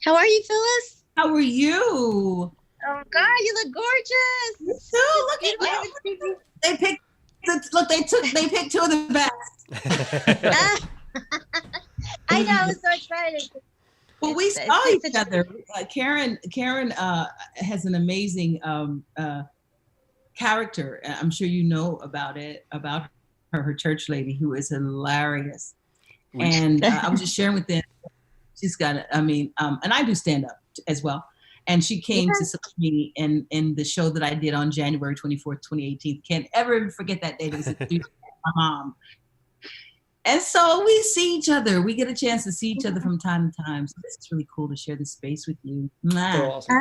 How are you, Phyllis? How are you? Oh God, you look gorgeous. You too. Look at you. They picked. They picked two of the best. I know. I was so excited. Well, we saw each other. Karen has an amazing character. I'm sure you know about her church lady, who is hilarious. And I was just sharing with them. She's got, and I do stand up as well. And she came to support me in the show that I did on January 24th, 2018. Can't ever forget that day. It was my mom. And so we see each other. We get a chance to see each other from time to time. So this is really cool to share this space with you. Awesome.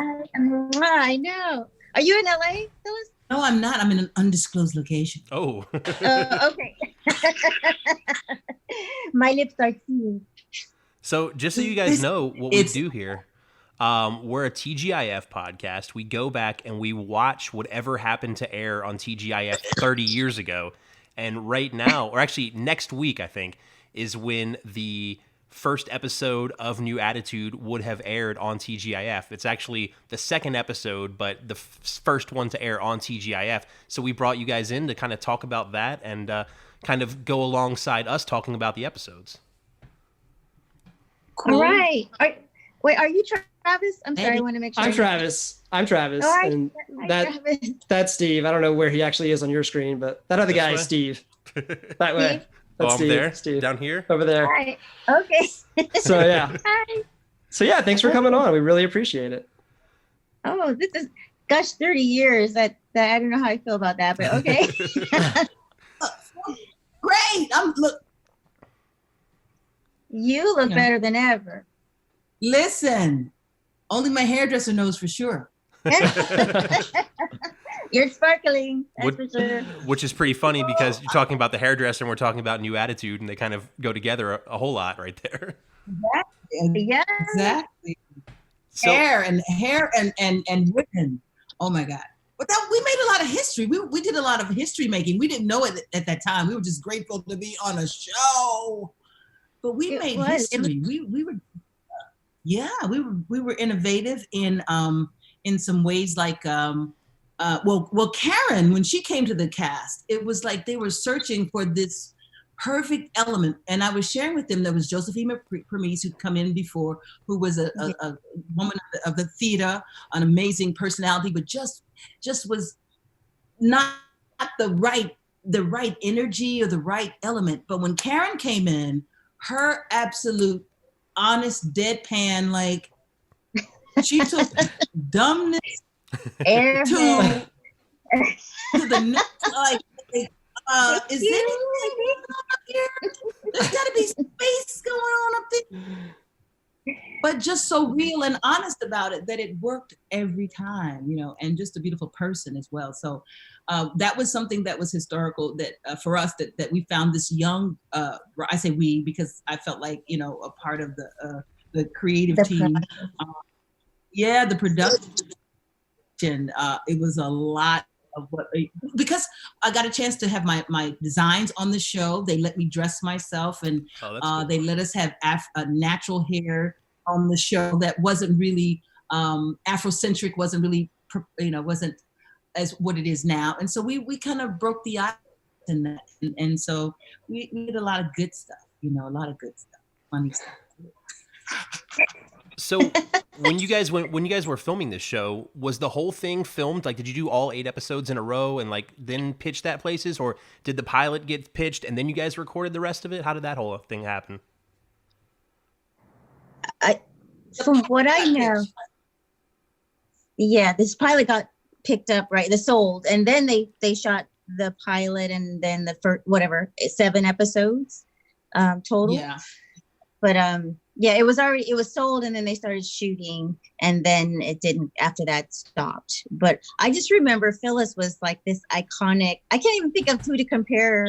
I know. Are you in LA, Phyllis? No, I'm not. I'm in an undisclosed location. Oh. Okay. My lips are sealed. So just so you guys know what we do here, we're a TGIF podcast. We go back and we watch whatever happened to air on TGIF 30 years ago. And right now, or actually next week, I think, is when the first episode of New Attitude would have aired on TGIF. It's actually the second episode, but the first one to air on TGIF. So we brought you guys in to kind of talk about that and kind of go alongside us talking about the episodes. Cool. All right. Are you Travis? I'm sorry, I want to make sure. I'm Travis. Oh, and that's Steve. I don't know where he actually is on your screen, but that other guy is Steve. That way. That's Steve. There? Steve. Down here? Over there. Right. Okay. So, yeah. Hi. So, yeah, thanks for coming on. We really appreciate it. Oh, this is, 30 years. That I don't know how I feel about that, but okay. Great. You look better than ever. Listen, only my hairdresser knows for sure. You're sparkling, that's for sure. Which is pretty funny because you're talking about the hairdresser and we're talking about New Attitude, and they kind of go together a whole lot right there. Exactly. Yeah. Exactly. So, hair and women. Oh my God. But we made a lot of history. We did a lot of history making. We didn't know it at that time. We were just grateful to be on a show. But we made history. We were innovative in some ways, like Karen, when she came to the cast, it was like they were searching for this perfect element. And I was sharing with them, there was Josephina Permise, who'd come in before, who was a woman of the theater, an amazing personality, but just was not the right energy or the right element. But when Karen came in, her absolute honest deadpan, like she took dumbness to the next, like is anything going on up here? There's got to be space going on up there. But just so real and honest about it that it worked every time, and just a beautiful person as well. So that was something that was historical that for us that we found this young, I say we because I felt like, a part of the creative team. The production. It was a lot of because I got a chance to have my designs on the show. They let me dress myself, and cool. They let us have natural hair on the show that wasn't really Afrocentric, wasn't really, wasn't as what it is now. And so we kind of broke the ice in that. And so we did a lot of good stuff, a lot of good stuff, funny stuff. So when you guys were filming this show, was the whole thing filmed? Like, did you do all 8 episodes in a row and then pitch that places, or did the pilot get pitched and then you guys recorded the rest of it? How did that whole thing happen? From what I know, this pilot got picked up, right? The sold, and then they shot the pilot, and then the first 7 episodes total. Yeah. But it was sold, and then they started shooting, and then it didn't. After that, stopped. But I just remember Phyllis was like this iconic. I can't even think of who to compare.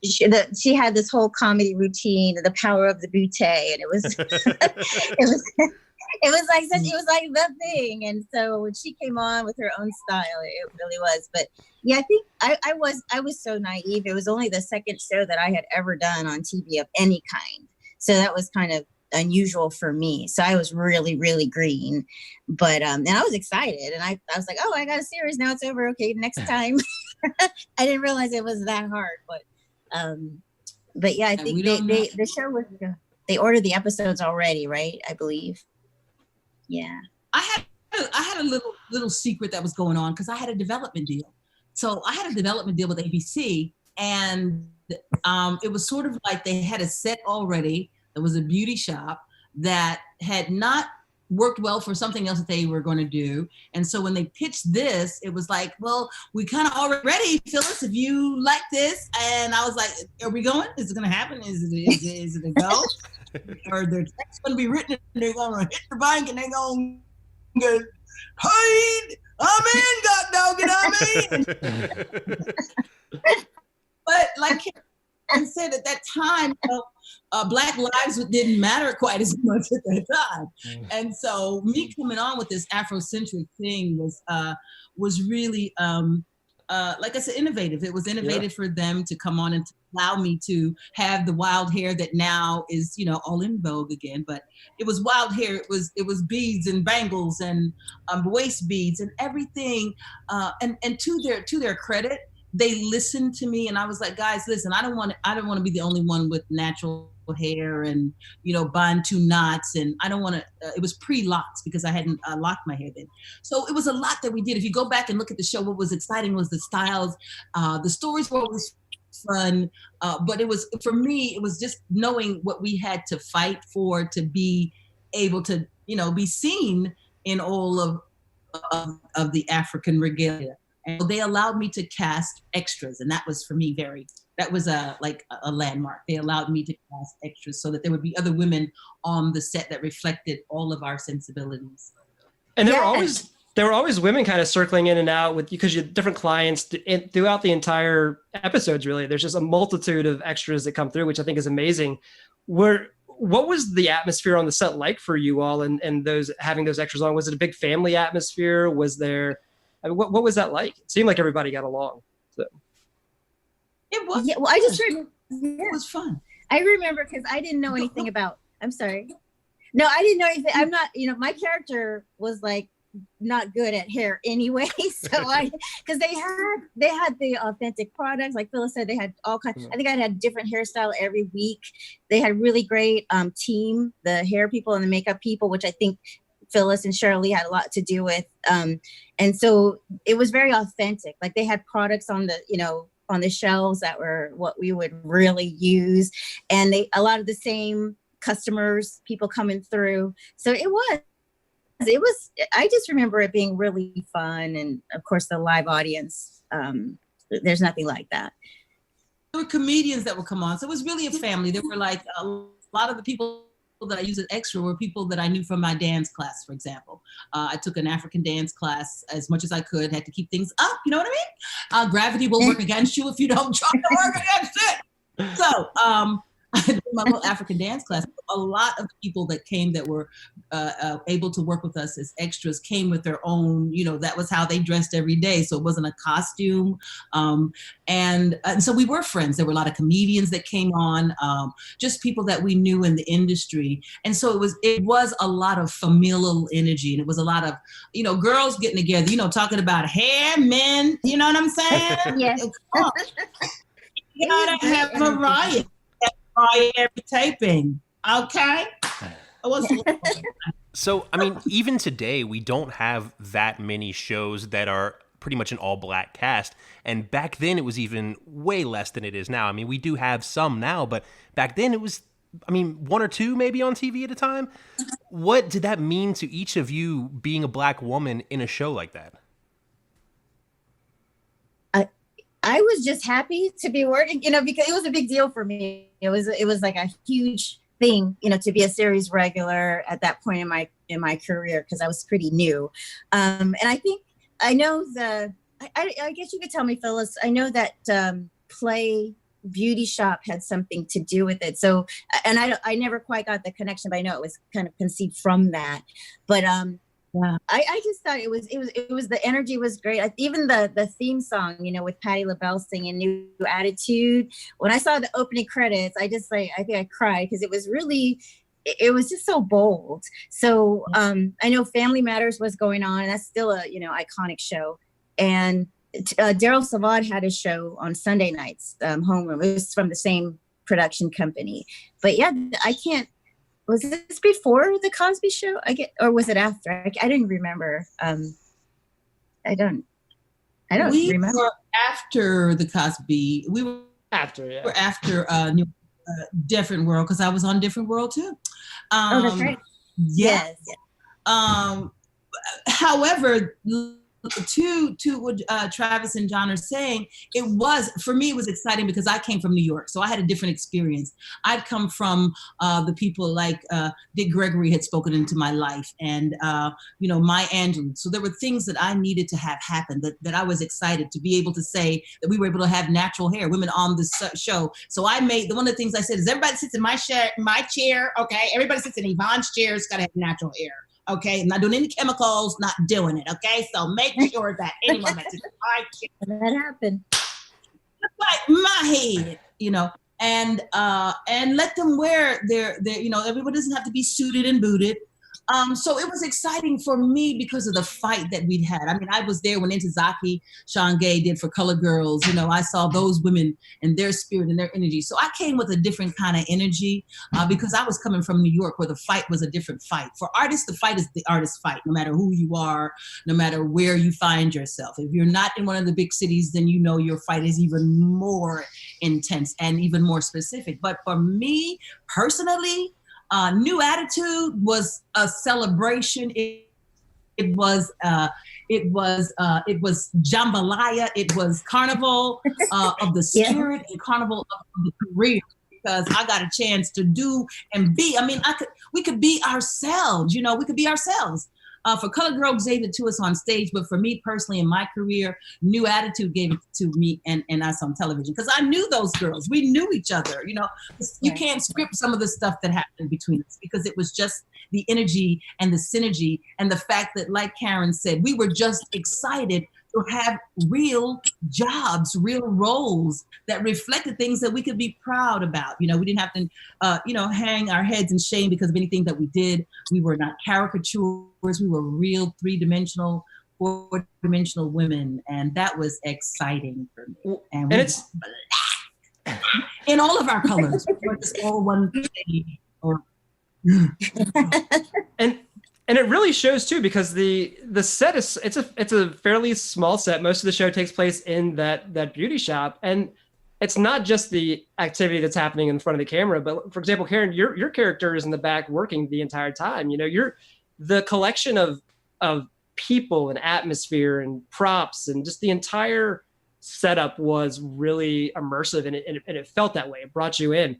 She had this whole comedy routine, the power of the bootay, and it was it was like the thing. And so when she came on with her own style, it really was. But yeah, I think I was so naive. It was only the second show that I had ever done on TV of any kind, so that was kind of unusual for me. So I was really, really green, but, and I was excited, and I was like, oh, I got a series. Now it's over. Okay. Next time. I didn't realize it was that hard, but yeah, I think the show was, they ordered the episodes already, right? I believe. Yeah. I had a little secret that was going on, because I had a development deal. So I had a development deal with ABC, and it was sort of like they had a set already. There was a beauty shop that had not worked well for something else that they were going to do. And so when they pitched this, it was like, well, we kind of already ready, Phyllis, if you like this. And I was like, are we going? Is it going to happen? Is it a go? Or their text going to be written, and they're going to hit the bank, and they're going to get paid. I'm in, God dog it, I'm in. But like Karen said, at that time, Black lives didn't matter quite as much at that time. And so me coming on with this Afrocentric thing was really, like I said, innovative. It was innovative for them to come on and to allow me to have the wild hair that now is, all in vogue again. But it was wild hair. It was beads and bangles and waist beads and everything. And to their credit, they listened to me, and I was like, guys, listen, I don't want to be the only one with natural hair and bind 2 knots, and I don't want to. It was pre-locks because I hadn't locked my hair then. So it was a lot that we did. If you go back and look at the show, what was exciting was the styles. The stories were always fun, but it was, for me, it was just knowing what we had to fight for to be able to be seen in all of the African regalia. And they allowed me to cast extras, and that was for me that was a landmark. They allowed me to cast extras so that there would be other women on the set that reflected all of our sensibilities. And there were always women kind of circling in and out with, because you had different clients throughout the entire episodes. Really, there's just a multitude of extras that come through, which I think is amazing. What was the atmosphere on the set like for you all, and those having those extras on? Was it a big family atmosphere? Was there? I mean, what was that like? It seemed like everybody got along. So. It was. Yeah, well, I just heard. It was fun. I remember because I didn't know anything about. I'm sorry. No, I didn't know anything. I'm not. My character was like not good at hair anyway. So because they had the authentic products, like Phyllis said, they had all kinds. I think I had different hairstyle every week. They had really great team, the hair people and the makeup people, which I think Phyllis and Shirley had a lot to do with. And so it was very authentic. Like they had products on the shelves that were what we would really use. And a lot of the same customers, people coming through. So it was, I just remember it being really fun. And of course the live audience, there's nothing like that. There were comedians that would come on. So it was really a family. There were like a lot of the people that I use as extra were people that I knew from my dance class, for example. I took an African dance class as much as I could, had to keep things up, you know what I mean? Gravity will work against you if you don't try to work against it. So I did my little African dance class. A lot of people that came that were able to work with us as extras came with their own, that was how they dressed every day. So it wasn't a costume. And so we were friends. There were a lot of comedians that came on, just people that we knew in the industry. And so it was a lot of familial energy. And it was a lot of, girls getting together, talking about hair, men, you know what I'm saying? Yes. You gotta have a riot. Every taping, okay? So, I mean, even today, we don't have that many shows that are pretty much an all-black cast. And back then, it was even way less than it is now. I mean, we do have some now, but back then it was, 1 or 2 maybe on TV at a time. What did that mean to each of you being a Black woman in a show like that? I was just happy to be working, because it was a big deal for me. It was like a huge thing, to be a series regular at that point in my career, because I was pretty new. And I think I know I guess you could tell me, Phyllis. I know that Play Beauty Shop had something to do with it. So, and I never quite got the connection, but I know it was kind of conceived from that. But yeah. I just thought it was the energy was great. Even the theme song, with Patti LaBelle singing New Attitude. When I saw the opening credits, I think I cried because it was really it was just so bold. So I know Family Matters was going on, and that's still a, iconic show. And Daryl Savad had a show on Sunday nights, Homeroom. It was from the same production company. But yeah, was this before the Cosby Show? Or was it after? I didn't remember. I don't remember. Were after the Cosby. We were after, yeah. We were after Different World, because I was on Different World too. That's right. Yes. However, to what Travis and John are saying, for me it was exciting because I came from New York, so I had a different experience. I'd come from the people like Dick Gregory had spoken into my life, and Maya Angelou. So there were things that I needed to have happen, that I was excited to be able to say that we were able to have natural hair, women on this show. So one of the things I said is, everybody sits in my chair, okay? Everybody sits in Yvonne's chair, it's got to have natural hair. Okay, I'm not doing any chemicals, not doing it. Okay, so make sure that anyone that's in my chair, that happened, like my head, and let them wear their everyone doesn't have to be suited and booted. So it was exciting for me because of the fight that we'd had. I mean, I was there when Intozaki Shange did for Color Girls. I saw those women and their spirit and their energy. So I came with a different kind of energy because I was coming from New York, where the fight was a different fight. For artists, the fight is the artist fight, no matter who you are, no matter where you find yourself. If you're not in one of the big cities, then your fight is even more intense and even more specific. But for me personally, New Attitude was a celebration. It was jambalaya. It was carnival of the spirit and carnival of the career, because I got a chance to do and be. I mean, we could be ourselves. We could be ourselves. For Color Girls gave it to us on stage, but for me personally in my career, New Attitude gave it to me and us on television, because I knew those girls. We knew each other. You can't script some of the stuff that happened between us, because it was just the energy and the synergy and the fact that, like Karen said, we were just excited to have real jobs, real roles that reflected things that we could be proud about. We didn't have to, hang our heads in shame because of anything that we did. We were not caricatures. We were real 3-dimensional, 4-dimensional women. And that was exciting for me. And it's in all of our colors. We're just all one thing. And it really shows too, because the set is it's a fairly small set. Most of the show takes place in that beauty shop, and it's not just the activity that's happening in front of the camera. But for example, Karen, your character is in the back working the entire time. You're the collection of people and atmosphere and props and just the entire setup was really immersive, and it felt that way. It brought you in.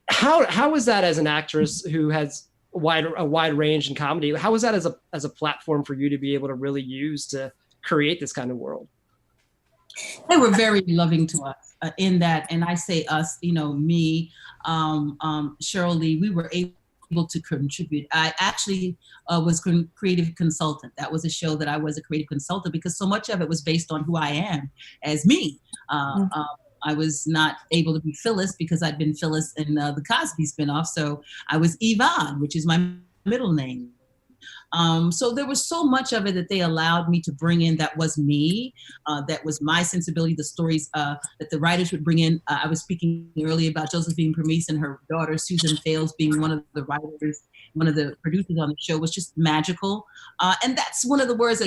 How was that as an actress who has a wide range in comedy? How was that as a platform for you to be able to really use to create this kind of world? They were very loving to us in that, and I say us, me, Cheryl Lee, we were able to contribute. I actually was creative consultant. That was a show that I was a creative consultant, because so much of it was based on who I am as me. I was not able to be Phyllis because I'd been Phyllis in the Cosby spinoff. So I was Yvonne, which is my middle name. So there was so much of it that they allowed me to bring in that was me, that was my sensibility, the stories that the writers would bring in. I was speaking earlier about Josephine Permise and her daughter, Susan Fales, being one of the writers, one of the producers on the show, was just magical. And that's one of the words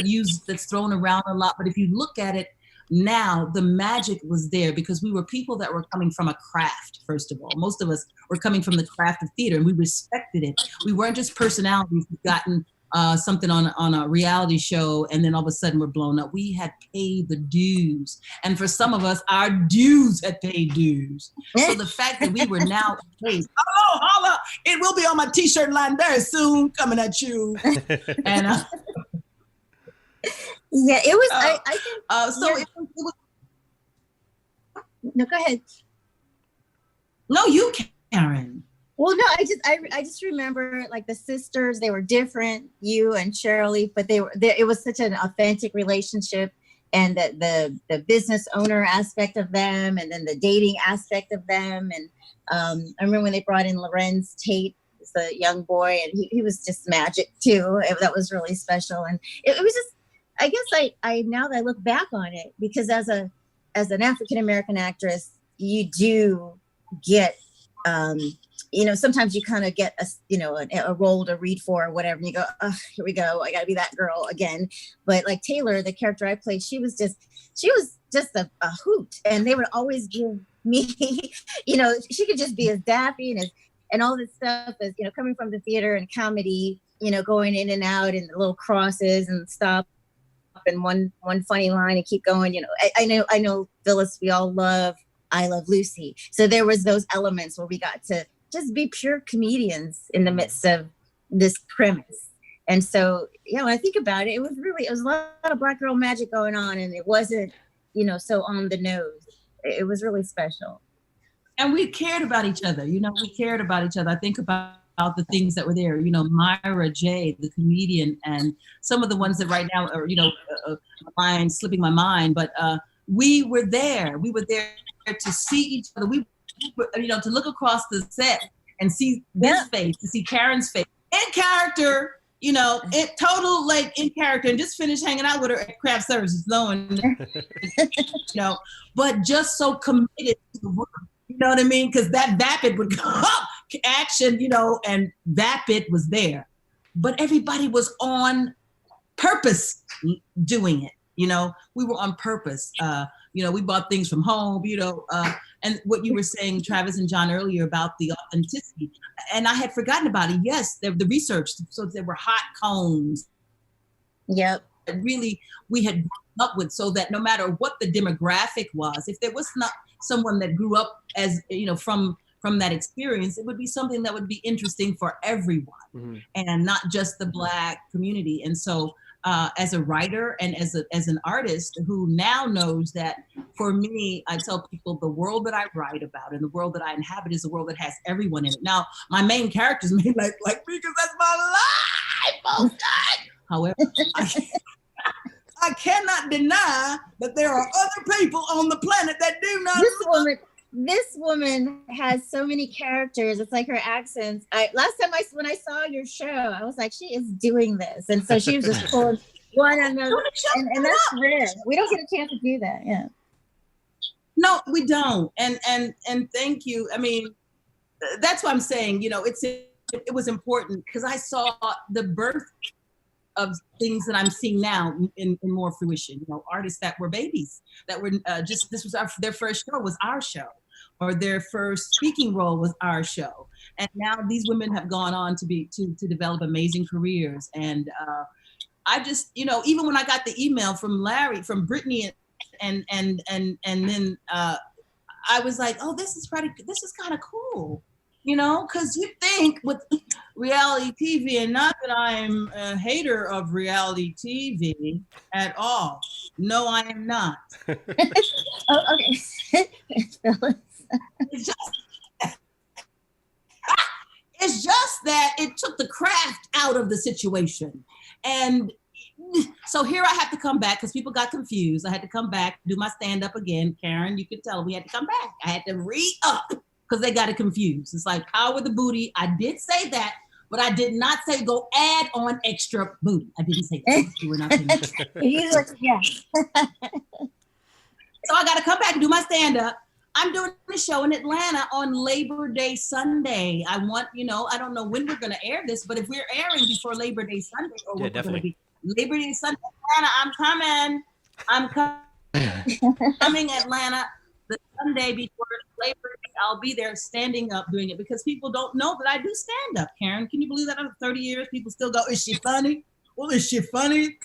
that's thrown around a lot. But if you look at it, now the magic was there because we were people that were coming from a craft. First of all, most of us were coming from the craft of theater, and we respected it. We weren't just personalities who've gotten something on a reality show and then all of a sudden we're blown up. We had paid the dues, and for some of us, our dues had paid dues. So the fact that we were now paid, holla, it will be on my t-shirt line very soon, coming at you. And yeah, it was. I think. So it was. No, go ahead. No, you, Karen. Well, no, I just remember like the sisters. They were different, you and Shirley, but it was such an authentic relationship, and the business owner aspect of them, and then the dating aspect of them. And I remember when they brought in Lorenz Tate, the young boy, and he was just magic too. That was really special. And it was just, I guess I now that I look back on it, because as an African American actress, you do get sometimes you kind of get a role to read for or whatever, and you go, oh, here we go, I gotta be that girl again. But like Taylor, the character I played, she was just a hoot, and they would always give me she could just be as daffy and all this stuff, as coming from the theater and comedy, going in and out and the little crosses and stuff, and one funny line and keep going. I know Phyllis, we all love I Love Lucy. So there was those elements where we got to just be pure comedians in the midst of this premise. And so, when I think about it, it was a lot of Black girl magic going on, and it wasn't, so on the nose. It was really special. And we cared about each other. We cared about each other. I think about the things that were there. Myra J, the comedian, and some of the ones that right now are, slipping my mind. But we were there. We were there to see each other. We, to look across the set and see this face, to see Karen's face in character. In total, in character, and just finish hanging out with her at craft services, knowing, but just so committed to the work. You know what I mean? Because that vapid would come up, action, and vapid was there. But everybody was on purpose doing it. We were on purpose. We bought things from home, and what you were saying, Travis and John, earlier about the authenticity. And I had forgotten about it. Yes, the research. So there were hot cones. Yep. That really we had grown up with, so that no matter what the demographic was, if there was not someone that grew up as, from that experience, it would be something that would be interesting for everyone, and not just the Black community. And so as a writer and as an artist who now knows that, for me, I tell people the world that I write about and the world that I inhabit is a world that has everyone in it. Now, my main characters may like me because that's my life, okay? However, I cannot deny that there are other people on the planet that do not. This woman has so many characters. It's like her accents. Last time when I saw your show, I was like, she is doing this. And so she was just pulling one another. And that's rare. We don't get a chance to do that. Yeah. No, we don't. And thank you. I mean, that's what I'm saying. It was important because I saw the birth of things that I'm seeing now in more fruition. Artists that were babies, that were this was their first show was our show, or their first speaking role was our show. And now these women have gone on to develop amazing careers. And I just, even when I got the email from Larry, from Brittany, and then I was like, oh, this is kind of cool. Because you think with reality TV, and not that I'm a hater of reality TV at all. No, I am not. Oh, okay. It's just that it took the craft out of the situation. And so here I have to come back because people got confused. I had to come back, do my stand-up again. Karen, you could tell we had to come back. I had to re-up because they got it confused. It's like power the booty. I did say that, but I did not say go add on extra booty. I didn't say that. You were not saying that. Yeah. So I got to come back and do my stand-up. I'm doing a show in Atlanta on Labor Day Sunday. I want, I don't know when we're going to air this, but if we're airing before Labor Day Sunday, or we're going to be Labor Day Sunday, Atlanta, I'm coming Atlanta the Sunday before Labor Day. I'll be there standing up doing it because people don't know that I do stand up. Karen, can you believe that after 30 years, people still go, is she funny? Well, is she funny?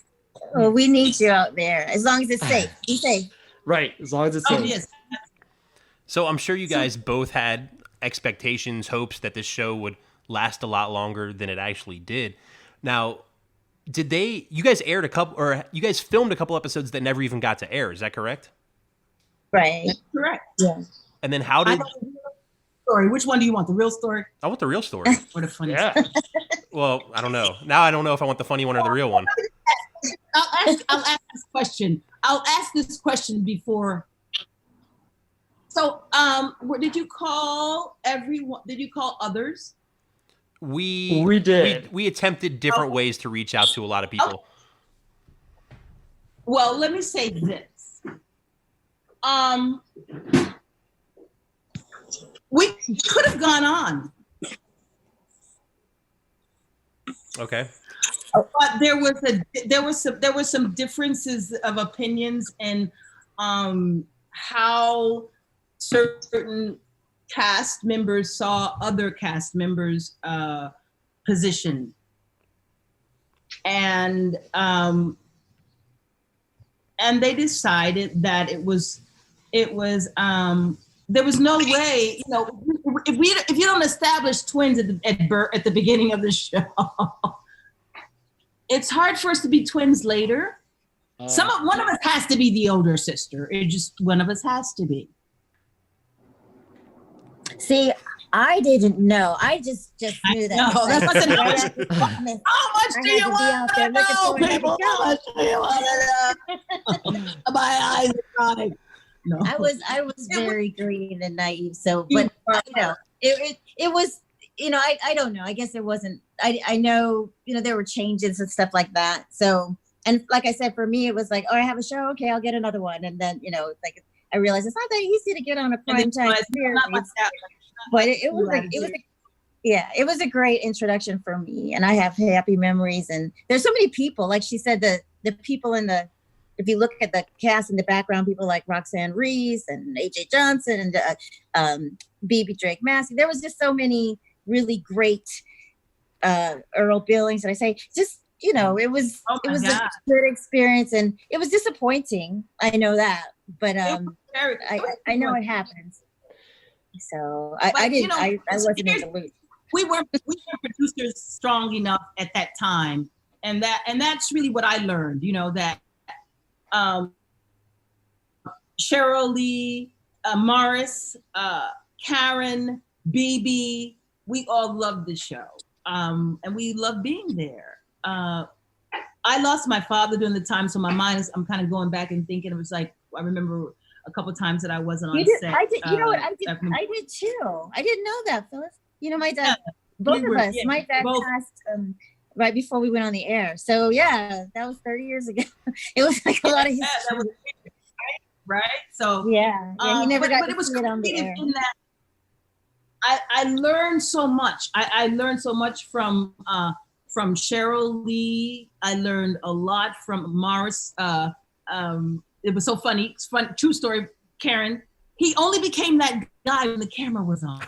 Well, we need you out there as long as it's safe. Be safe. Right. As long as it's safe. Oh, yes. So I'm sure you guys both had expectations, hopes that this show would last a lot longer than it actually did. Now, you guys filmed a couple episodes that never even got to air. Is that correct? Right. That's correct. Yeah. And then how did... Story. Which one do you want? The real story? I want the real story. Or the funny story? Well, I don't know. Now I don't know if I want the funny one or the real one. I'll ask this question. I'll ask this question before. So, did you call everyone? Did you call others? We did. We attempted different ways to reach out to a lot of people. Okay. Well, let me say this. We could have gone on. Okay. But there were some differences of opinions in how certain cast members saw other cast members' position, and they decided that it was there was no way, if you don't establish twins at the beginning of the show, it's hard for us to be twins later. One of us has to be the older sister. One of us has to be. See, I didn't know. I just knew that. No, that wasn't how much do you want to know, people? How much do you want to know? My eyes are crying. No. I was very green and naive. So, but it was, I don't know. I guess it wasn't. I know, there were changes and stuff like that. So, and like I said, for me, it was like, oh, I have a show. Okay, I'll get another one. And then, it's like, I realized it's not that easy to get on a prime time series. But it was a great introduction for me, and I have happy memories. And there's so many people, like she said, the people if you look at the cast in the background, people like Roxanne Reese and AJ Johnson and BB Drake Massey. There was just so many really great Earl Billings, and I say just. It was a good experience, and it was disappointing. I know that, but I know it happens. So I didn't. I wasn't in the loop. We weren't producers strong enough at that time, and that's really what I learned. That Cheryl Lee, Morris, Karen, BB, we all loved the show, and we loved being there. I lost my father during the time, so my mind is, I'm kind of going back and thinking, it was like, I remember a couple times that I wasn't on set. I did too. I didn't know that, Phyllis. My dad, both of us, my dad passed right before we went on the air. So yeah, that was 30 years ago. It was like a lot of history. Right? So yeah, he never got it was to see it on the air. In that I learned so much. I learned so much from Cheryl Lee. I learned a lot from Morris. It was so funny. It's fun. True story, Karen. He only became that guy when the camera was on.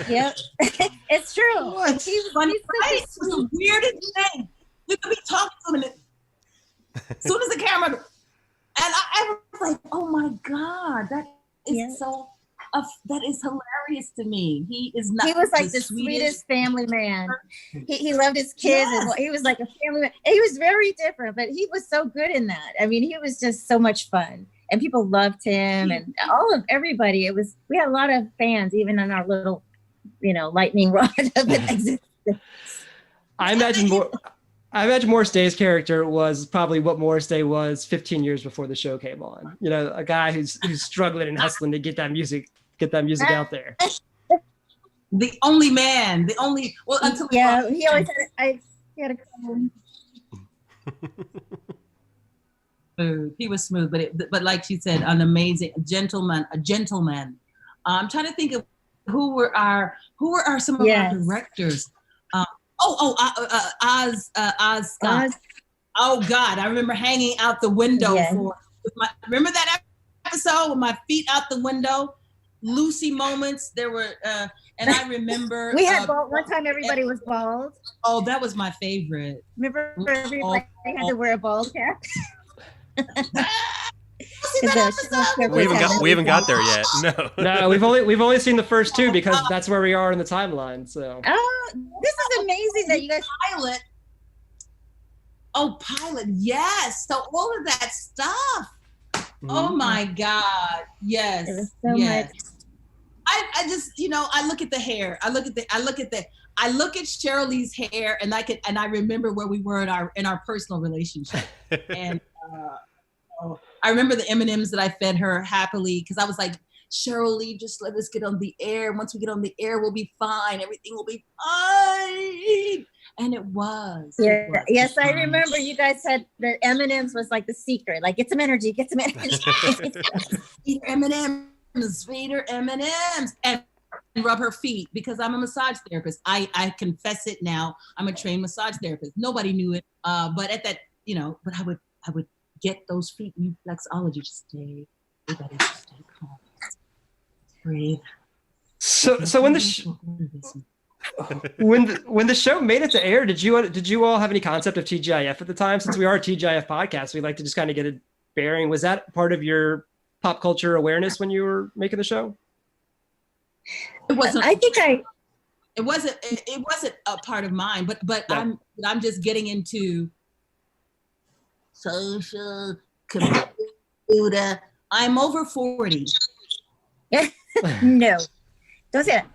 Yep, it's true. What? He's funny, right? It was the weirdest thing. You could be talking to him, and as soon as the camera, and I was like, "Oh my God, that is so." That is hilarious to me. He is not. He was like the sweetest family man. He loved his kids. Yes. And he was like a family man. He was very different, but he was so good in that. I mean, he was just so much fun, and people loved him, and everybody. We had a lot of fans, even in our little, lightning rod of an existence. I imagine Morris Day's character was probably what Morris Day was 15 years before the show came on. A guy who's struggling and hustling to get that music out there. The only man, until he always had a come. He was smooth, but like she said, an amazing gentleman, a gentleman. I'm trying to think of who were some of our directors. Oz Scott. Oh God, I remember hanging out the window remember that episode with my feet out the window? Lucy moments. There were, and I remember we had one time everybody was bald. Oh, that was my favorite. Remember everybody had to wear a bald cap. We haven't got there yet. No, we've only seen the first two because that's where we are in the timeline. So this is amazing that you guys pilot. Oh, pilot, yes. So all of that stuff. Oh my God, yes. It was so much. I just, I look at the hair. I look at Cheryl Lee's hair, and I remember where we were in our personal relationship, and I remember the M&Ms that I fed her happily because I was like, Cheryl Lee, just let us get on the air. Once we get on the air, we'll be fine. Everything will be fine. And it was. Yeah. Yes, I remember you guys said the M&Ms was like the secret. Like, get some energy, get some energy. Feed her M&Ms, feed her M&Ms. And rub her feet because I'm a massage therapist. I confess it now. I'm a trained massage therapist. Nobody knew it. But at that, but I would get those feet reflexology. Just stay. Everybody just stay calm. Breathe. So when the when the show made it to air, did you all have any concept of TGIF at the time? Since we are a TGIF podcast, we like to just kind of get a bearing. Was that part of your pop culture awareness when you were making the show? It wasn't. It wasn't a part of mine, but yeah. I'm just getting into social computer. I'm over 40. No, don't say that.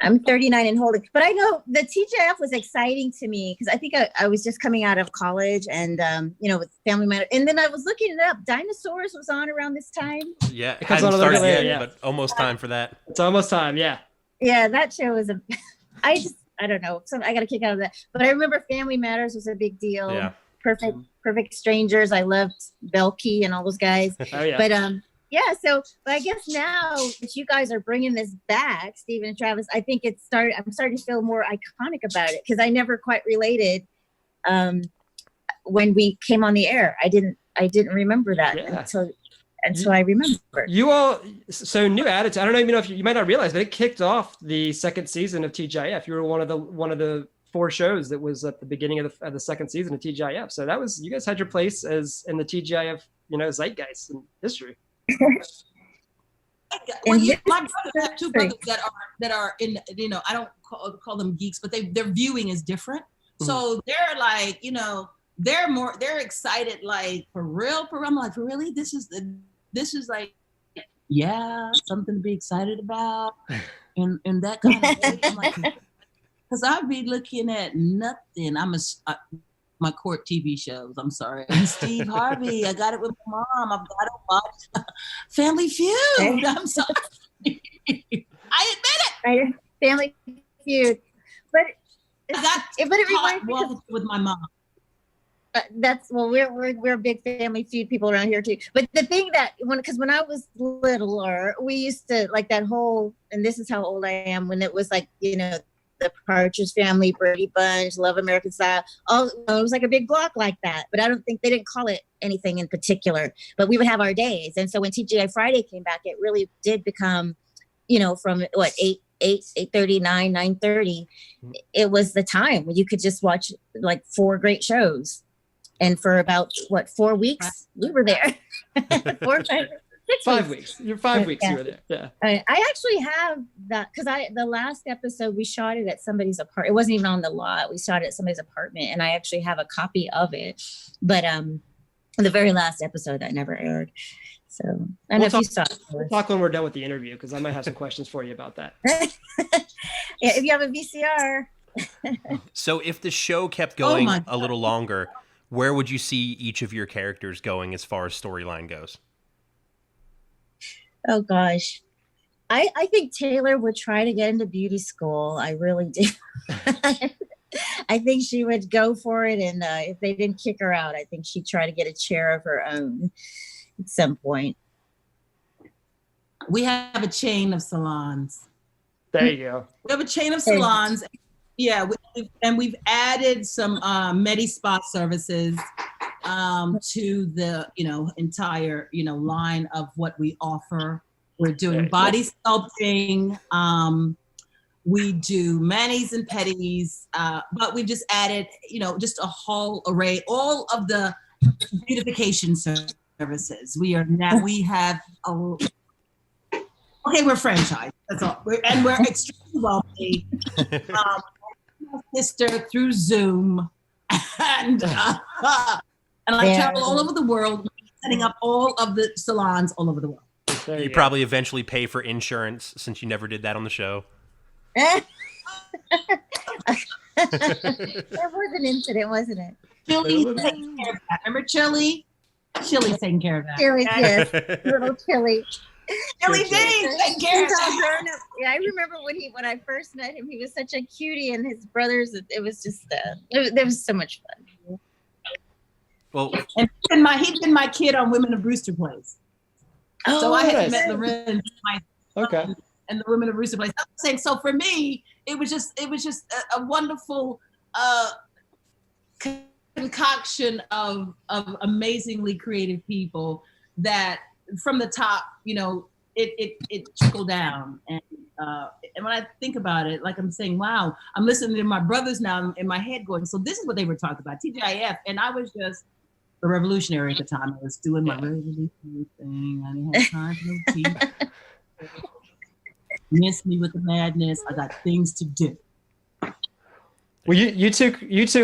I'm 39 and holding, but I know the TGIF was exciting to me because I think I was just coming out of college and, with Family Matters. And then I was looking it up. Dinosaurs was on around this time. Yeah, it hasn't started yet, but almost time for that. It's almost time, yeah. Yeah, that show was I don't know. I got a kick out of that. But I remember Family Matters was a big deal. Yeah. Perfect Strangers. I loved Belkey and all those guys. Oh, yeah. But, but I guess now that you guys are bringing this back, Stephen and Travis, I think I'm starting to feel more iconic about it because I never quite related when we came on the air. I didn't remember that until I remember. You all, so New Attitude, I don't even know if you might not realize, but it kicked off the second season of TGIF. You were one of the 4 shows that was at the beginning of the second season of TGIF. So you guys had your place as in the TGIF, zeitgeist and history. My brother have 2 brothers that are in, I don't call them geeks, but their viewing is different. Mm-hmm. So they're like, they're excited, like for real. I'm like, really? This is like, yeah, something to be excited about, and that kind of way. I'm like, because I'd be looking at nothing. My court TV shows. I'm sorry. And Steve Harvey. I got it with my mom. I've got to watch Family Feud. I'm sorry. I admit it. Family Feud. But it reminds me with my mom. We're big Family Feud people around here too. But the thing when I was littler, we used to like that whole, and this is how old I am, when it was like, the Partridge Family, Brady Bunch, Love American Style. It was like a big block like that. But I don't think they didn't call it anything in particular. But we would have our days. And so when TGI Friday came back, it really did become, from 8:30, 9:30. It was the time when you could just watch like 4 great shows. And for about 4 weeks, we were there. 4 or 5. 5 weeks. You're 5 weeks. You were there. Yeah. I actually have that because the last episode we shot it at somebody's apartment. It wasn't even on the lot. We shot it at somebody's apartment, and I actually have a copy of it. But the very last episode that never aired. So I don't know if you saw it. We'll talk when we're done with the interview because I might have some questions for you about that. Yeah, if you have a VCR. So if the show kept going a little longer, where would you see each of your characters going as far as storyline goes? Oh gosh. I think Taylor would try to get into beauty school. I really do. I think she would go for it. And if they didn't kick her out, I think she'd try to get a chair of her own at some point. We have a chain of salons. There you go. We have a chain of salons. Yeah. We've added some Medi-Spa services to the, entire, line of what we offer. We're doing body sculpting. We do manis and pedis, but we've just added, just a whole array, all of the beautification services. We have, we're franchised. That's all. We're extremely wealthy. Sister through Zoom. And I travel all over the world, setting up all of the salons all over the world. You probably eventually pay for insurance since you never did that on the show. That was an incident, wasn't it? Chili taking care of that. Remember Chili? Chili's taking care of that. Chili, yes. Little Chili. Chili D's taking care of that. Yeah, I remember when I first met him, he was such a cutie, and his brothers, it was just, there was so much fun. Well, and he's been my kid on Women of Brewster Place. Oh, so I had met Loren, and the Women of Brewster Place. I'm saying, so for me, it was just a wonderful concoction of amazingly creative people that from the top, it trickled down. And when I think about it, like I'm saying, wow, I'm listening to my brothers now in my head going, so this is what they were talking about, TGIF. And I was just a revolutionary at the time. I was doing my revolutionary thing. I didn't have time for no tea. Miss me with the madness. I got things to do. Well, you two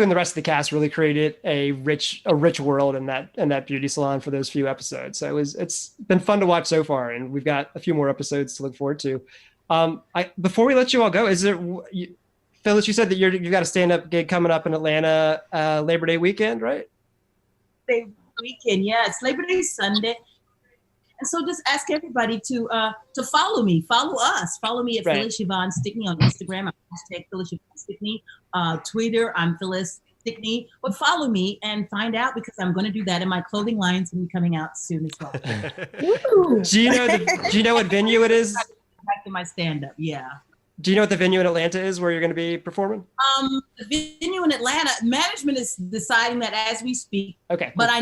and the rest of the cast really created a rich world in that beauty salon for those few episodes. So it's been fun to watch so far, and we've got a few more episodes to look forward to. Before we let you all go, Phyllis? You said that you've got a stand-up gig coming up in Atlanta Labor Day weekend, right? Weekend, yeah, it's Labor Day Sunday. And so just ask everybody to follow me, follow me at Phyllis Yvonne Stickney on Instagram. I'm #Phyllis Yvonne Stickney. Twitter, I'm Phyllis Stickney. But follow me and find out, because I'm going to do that, and my clothing line's going to be coming out soon as well. Do you know what venue it is? Back to my stand-up, yeah. Do you know what the venue in Atlanta is where you're going to be performing? The venue in Atlanta, management is deciding that as we speak. Okay. But I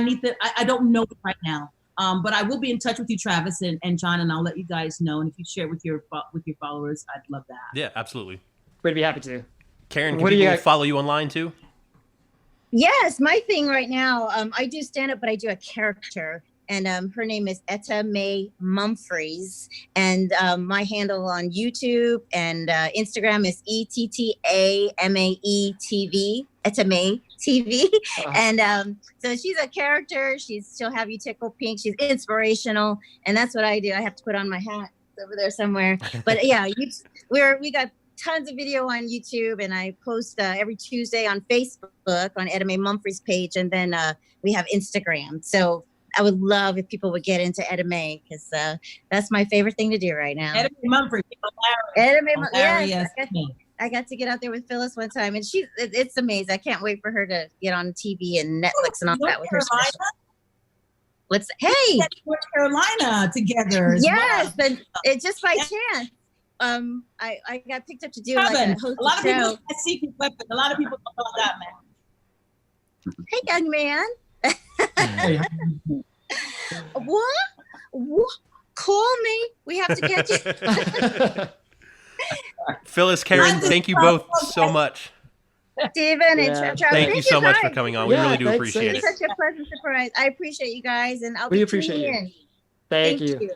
don't know it right now. But I will be in touch with you, Travis and John, and I'll let you guys know. And if you share it with your followers, I'd love that. Yeah, absolutely. We'd be happy to. Karen, can people follow you online too? Yes, my thing right now, I do stand up, but I do a character. And her name is Etta Mae Mumfries. And my handle on YouTube and Instagram is ETTAMAE Etta Mae TV. And so she's a character. She'll have you tickle pink. She's inspirational. And that's what I do. I have to put on my hat. It's over there somewhere. But yeah, we got tons of video on YouTube, and I post every Tuesday on Facebook on Etta Mae Mumfries' page. And then we have Instagram. So I would love if people would get into Etta Mae, because that's my favorite thing to do right now. Etta Mae Mumfries. Etta Mae Mumfries. Yes, I got to get out there with Phyllis one time, and it's amazing. I can't wait for her to get on TV and Netflix and all that with her special. Hey, North Carolina together. Yes, well. And it's just by chance. I got picked up to do like a host a lot of show. people have secret weapons. A lot of people don't know that, man. Hey, young man. What? Call me. We have to catch you. Phyllis, Karen, thank you both so much. Stephen and Travis, thank you so much for coming on. We really do appreciate it. It's such a pleasant surprise. I appreciate you guys, and I'll we be appreciate you. in. Thank you.